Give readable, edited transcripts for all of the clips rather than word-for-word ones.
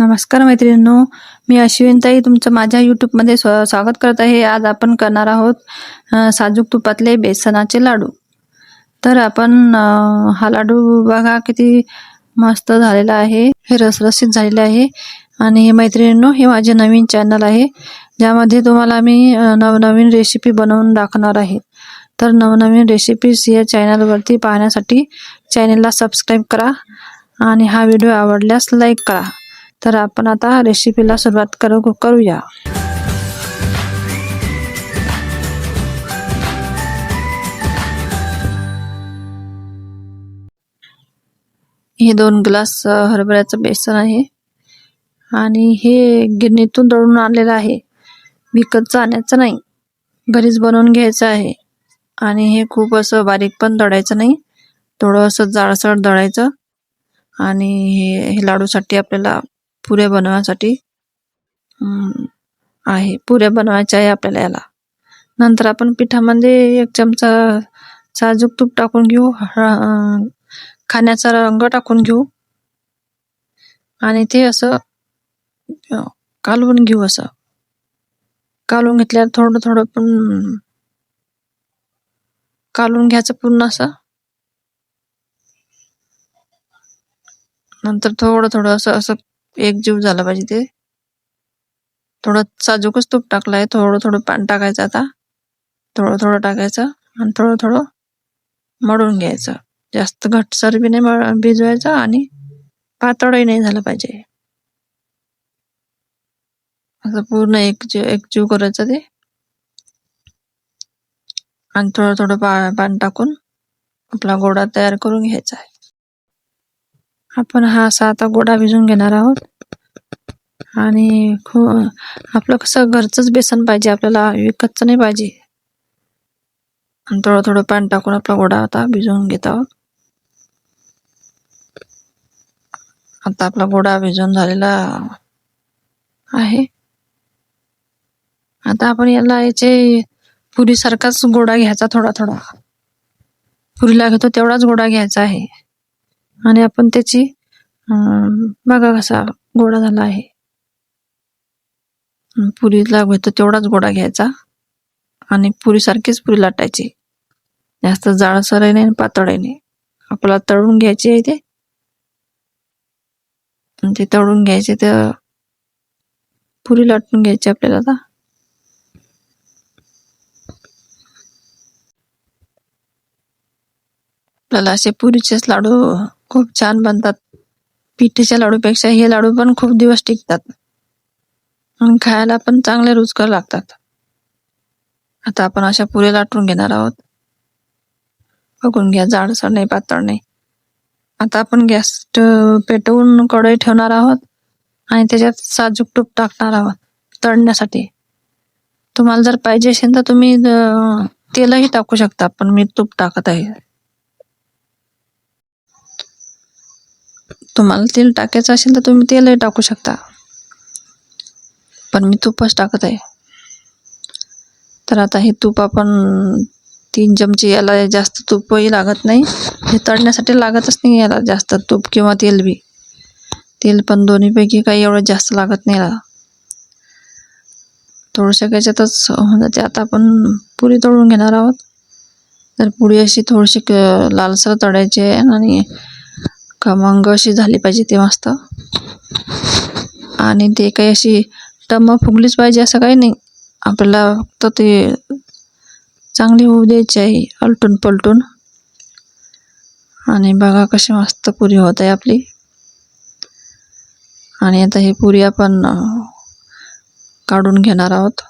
नमस्कार मैत्रिणींनो, मी अश्विनताई तुमचं माझ्या यूट्यूबमध्ये स्वागत करत आहे. आज आपण करणार आहोत साजूक तुपातले बेसनाचे लाडू. तर आपण हा लाडू बघा किती मस्त झालेला आहे, हे रसरशीत झालेले आहे. आणि मैत्रिणींनो, हे माझे नवीन चॅनल आहे ज्यामध्ये तुम्हाला मी नवनवीन रेसिपी बनवून दाखवणार आहे. तर नवनवीन रेसिपीज या चॅनलवरती पाहण्यासाठी चॅनलला सबस्क्राईब करा आणि हा व्हिडिओ आवडल्यास लाईक करा. तर आपण आता रेसिपीला सुरुवात करूया. हे 2 ग्लास हरभऱ्याचं बेसन आहे आणि हे गिरणीतून दळून आणलेलं आहे, विकतचं आणायचं नाही, घरीच बनवून घ्यायचं आहे. आणि हे खूप असं बारीक पण दळायचं नाही, थोडं असं जाडसर दळायचं. आणि हे लाडूसाठी आपल्याला पुऱ्या बनवण्यासाठी पुऱ्या बनवायच्या आहे आपल्याला याला. नंतर आपण पिठामध्ये 1 चमचा साजूक तूप टाकून घेऊ, खाण्याचा रंग टाकून घेऊ आणि ते असं कालवून घेऊ. असं कालवून घेतल्यावर थोडं थोडं पण कालवून घ्यायचं पूर्ण असं. नंतर थोडं थोडं असं एकजीव झालं पाहिजे. ते थोडं साजूकच तूप टाकलंय, थोडं थोडं पाणी टाकायचं. आता थोडं थोडं टाकायचं आणि थोडं थोडं मळून घ्यायचं. जास्त घट्टसर बी नाही भिजवायचं आणि पातळही नाही झालं पाहिजे. असं पूर्ण एकजीव करायचं ते. आणि थोडं थोडं पाणी टाकून आपला गोळा तयार करून घ्यायचा आहे. आपण हा असा आता गोळा भिजवून घेणार आहोत. आणि आपलं कसं घरचंच बेसन पाहिजे आपल्याला, विकतचं नाही पाहिजे. आणि थोडं थोडं पाणी टाकून आपला गोळा आता भिजवून घेत आहोत. आता आपला गोळा भिजवून झालेला आहे. आता आपण याचे पुरीसारखाच गोळा घ्यायचा, थोडा थोडा पुरीला घेतो तेवढाच गोळा घ्यायचा आहे. आणि आपण त्याची बघा कसा गोळा झाला आहे. पुरीला घेतो तेवढाच गोळा घ्यायचा आणि पुरीसारखीच पुरी लाटायची. जास्त जाडसरही नाही पातळही नाही. आपल्याला तळून घ्यायची आहे ते तळून घ्यायचे. तर पुरी लाटून घ्यायची आपल्याला. आता आपल्याला असे पुरीचेच लाडू खूप छान बनतात. पिठीच्या लाडूपेक्षा हे लाडू पण खूप दिवस टिकतात आणि खायला पण चांगले रुचकर लागतात. आता आपण अशा पुऱ्या लाटून घेणार आहोत. बघून घ्या, जाडसर नाही पातळ नाही. आता आपण गॅस पेटवून कढई ठेवणार आहोत आणि त्याच्यात साजूक तूप टाकणार आहोत तळण्यासाठी. तुम्हाला जर पाहिजे असेल तर तुम्ही तेलही टाकू शकता, पण मी तूप टाकत आहे. तुम्हाला तेल टाकायचं असेल तर तुम्ही तेलही टाकू शकता, पण मी तूपच टाकत आहे. तर आता हे तूप आपण 3 चमचे, याला जास्त तूपही लागत नाही, हे तळण्यासाठी लागतच नाही याला जास्त तूप किंवा तेल बी. तेल पण दोन्हीपैकी काही एवढं जास्त लागत नाही याला, थोडशा याच्यातच होऊन जाते. आता आपण पुरी तळून घेणार आहोत. तर पुरी अशी थोडीशी लालसर तळायची आहे आणि खमंग अशी झाली पाहिजे ते मस्त. आणि ते काही अशी टम्म फुगलीच पाहिजे असं काही नाही, आपल्याला फक्त ते चांगली होऊ द्यायची आहे अलटून पलटून. आणि बघा कशी मस्त पुरी होत आहे आपली. आणि आता ही पुरी आपण काढून घेणार आहोत.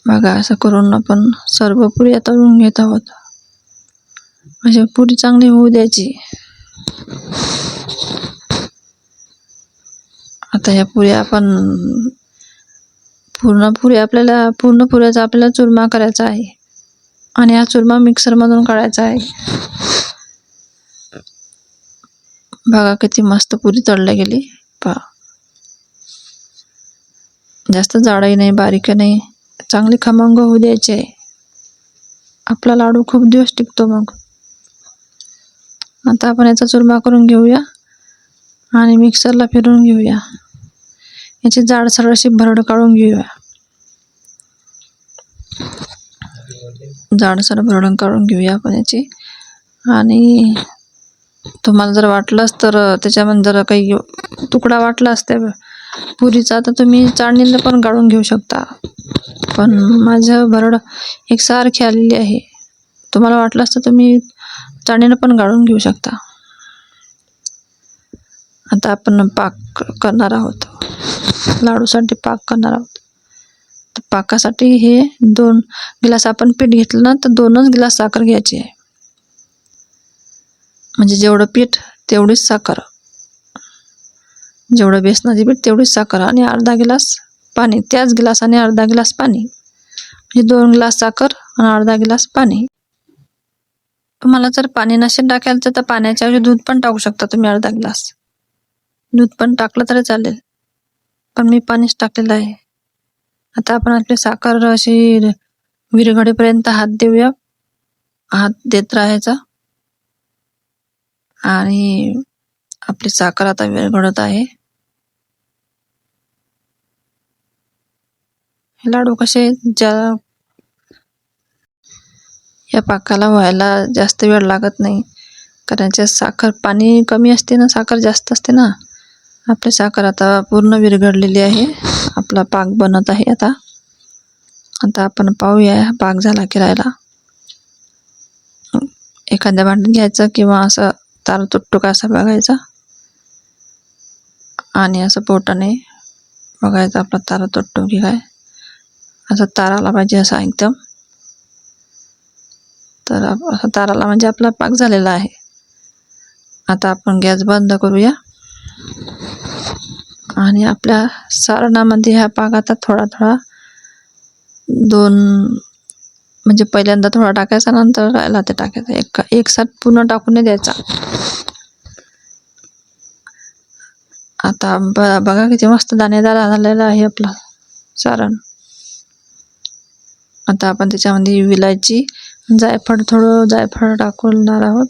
बघा असं करून आपण सर्व पुरी तळून घेत आहोत. अशी पुरी चांगली होऊ द्यायची. आता ह्या पुऱ्या आपण पूर्ण पुऱ्याचा आपल्याला चुरमा करायचा आहे आणि हा चुरमा मिक्सरमधून काढायचा आहे. बघा किती मस्त पुरी तळली गेली. पहा, जास्त जाडही नाही बारीक नाही, चांगली खमंग होऊ द्यायची आहे. आपला लाडू खूप दिवस टिकतो. मग आता आपण याचा चुरमा करून घेऊया. आणि मिक्सरला फिरवून घेऊया. याची जाडसर अशी भरड काढून घेऊया. जाडसर भरड काढून घेऊया आपण याची. आणि तुम्हाला जर वाटलंच तर त्याच्यामध्ये जर काही तुकडा वाटलाच त्या पुरीचा तर तुम्ही चाळणीला पण काढून घेऊ शकता. पण माझं भरड एकसारखी आलेली आहे. तुम्हाला वाटलंच तर तुम्ही चाळणीनं पण गाळून घेऊ शकता. आता आपण पाक करणार आहोत. लाडूसाठी पाक करणार आहोत. तर पाकासाठी हे 2 ग्लास आपण पीठ घेतलं ना तर 2च ग्लास साखर घ्यायची आहे. म्हणजे जेवढं पीठ तेवढीच साखर, जेवढं बेसनाचे पीठ तेवढीच साखर आणि अर्धा ग्लास पाणी. त्याच ग्लासाने अर्धा ग्लास पाणी, म्हणजे 2 ग्लास साखर आणि अर्धा ग्लास पाणी. तुम्हाला जर पाणी नसेल टाकायचं तर पाण्याच्या ऐवजी दूध पण टाकू शकता तुम्ही. अर्धा ग्लास दूध पण टाकलं तरी चालेल, पण मी पाणीच टाकलेलं आहे. आता आपण आपली साखर अशी विरघळेपर्यंत हात देऊया. हात देत राहायचा. आणि आपली साखर आता विरघळत आहे. हे लाडू कसे या पाकाला व्हायला जास्त वेळ लागत नाही, कारण याच्यात साखर पाणी कमी असते ना, साखर जास्त असते ना. आपली साखर आता पूर्ण विरघळलेली आहे. आपला पाक बनत आहे. आता आपण पाहूया पाक झाला की राहिला. एखाद्या भांड्यात घ्यायचं किंवा असं तार तुटतो का असं बघायचा आणि असं बोटाने बघायचं आपला तारा तुटतो की काय. असं तार आला पाहिजे असा एकदम. तर असं तार आला म्हणजे आपला पाक झालेला आहे. आता आपण गॅस बंद करूया. आणि आपल्या सारणामध्ये हा पाक आता थोडा थोडा 2 म्हणजे पहिल्यांदा थोडा टाकायचा, नंतर राहिला ते टाकायचा. एकसाथ पूर्ण टाकून नाही द्यायचा. आता बघा किती मस्त दाणेदार झालेलं आहे आपलं सारण. आता आपण त्याच्यामध्ये विलायची, जायफळ, थोडं जायफळ टाकणार आहोत.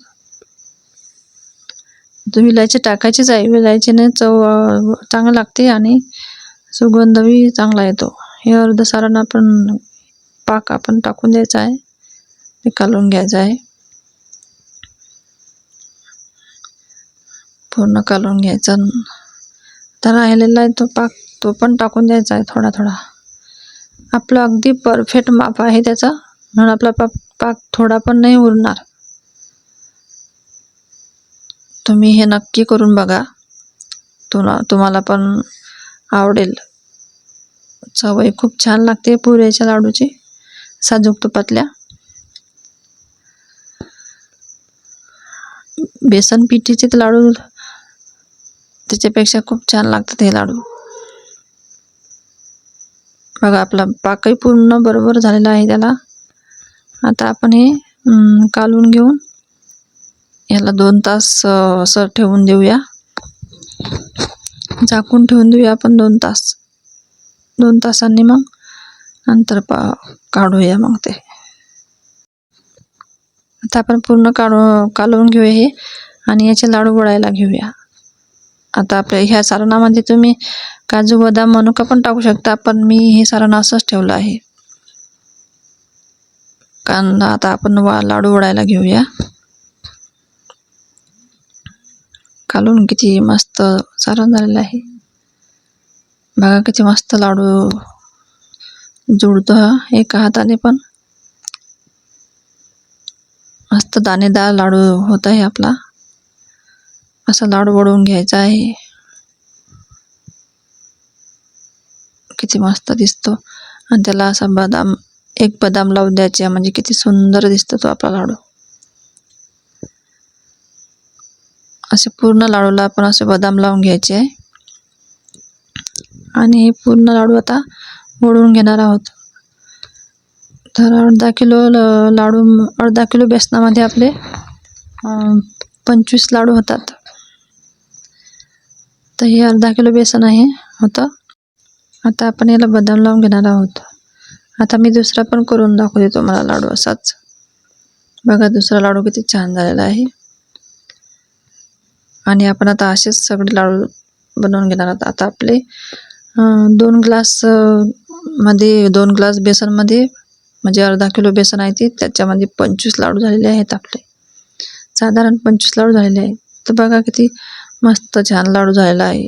तर विलायची टाकायचीच आहे. विलायचीने चव चांगली लागते आणि सुगंधही चांगला येतो. हे अर्ध सारण आपण पाक आपण टाकून द्यायचा आहे. ते कालवून घ्यायचं आहे. पूर्ण कालवून घ्यायचा. तर राहिलेला आहे तो पाक, तो पण टाकून द्यायचा आहे थोडा थोडा. आपलं अगदी परफेक्ट माप आहे त्याचं, म्हणून आपला पाक थोडा पण नाही उरणार. तुम्ही हे नक्की करून बघा. तुम्हाला पण आवडेल. चवही खूप छान लागते पुऱ्याच्या लाडूची, साजूक तुपातल्या. बेसन पिठीचे लाडू त्याच्यापेक्षा खूप छान लागतात हे लाडू. बघा आपला पाकही पूर्ण बरोबर झालेला आहे त्याला. आता आपण हे कालवून घेऊन याला 2 तास असं ठेवून देऊया. झाकून ठेवून देऊया आपण 2 तास. 2 तासांनी मग नंतर काढूया मग ते. आता आपण पूर्ण कालवून घेऊया हे आणि याचे लाडू वळायला घेऊया. आता आपल्या ह्या सारणामध्ये तुम्ही काजू, बदाम, मनुका पण टाकू शकता, पण मी हे सारण असंच ठेवलं आहे. कारण आता आपण लाडू वळायला घेऊया. कालवून किती मस्त सारण झालेलं आहे. बघा किती मस्त लाडू जुळतो एका हाताने पण. मस्त दाणेदार लाडू होत आहे आपला. असा लाडू वळवून घ्यायचा आहे. किती मस्त दिसतो. आणि त्याला असा एक बदाम लावून द्यायचे, म्हणजे किती सुंदर दिसतो तो आपला लाडू. असे पूर्ण लाडूला आपण असे बदाम लावून घ्यायचे आहे. आणि हे पूर्ण लाडू आता वळवून घेणार आहोत. तर अर्धा किलो बेसनामध्ये आपले 25 लाडू होतात. तर हे अर्धा किलो बेसन आहे होतं. आता आपण याला बदाम लावून घेणार आहोत. आता मी दुसरा पण करून दाखवते तुम्हाला लाडू असाच. बघा दुसरा लाडू किती छान झालेला आहे. आणि आपण आता असेच सगळे लाडू बनवून घेणार आहोत. आता आपले 2 ग्लास मध्ये 2 ग्लास बेसनमध्ये म्हणजे अर्धा किलो बेसन आहे ते, त्याच्यामध्ये 25 लाडू झालेले आहेत आपले. साधारण 25 लाडू झालेले आहेत. तर बघा किती मस्त छान लाडू झालेला आहे.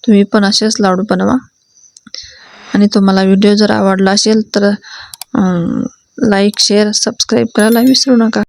तुम्ही पण असेच लाडू बनवा. आणि तुम्हाला व्हिडिओ जर आवडला असेल तर लाईक, शेअर, सबस्क्राईब करायला विसरू नका.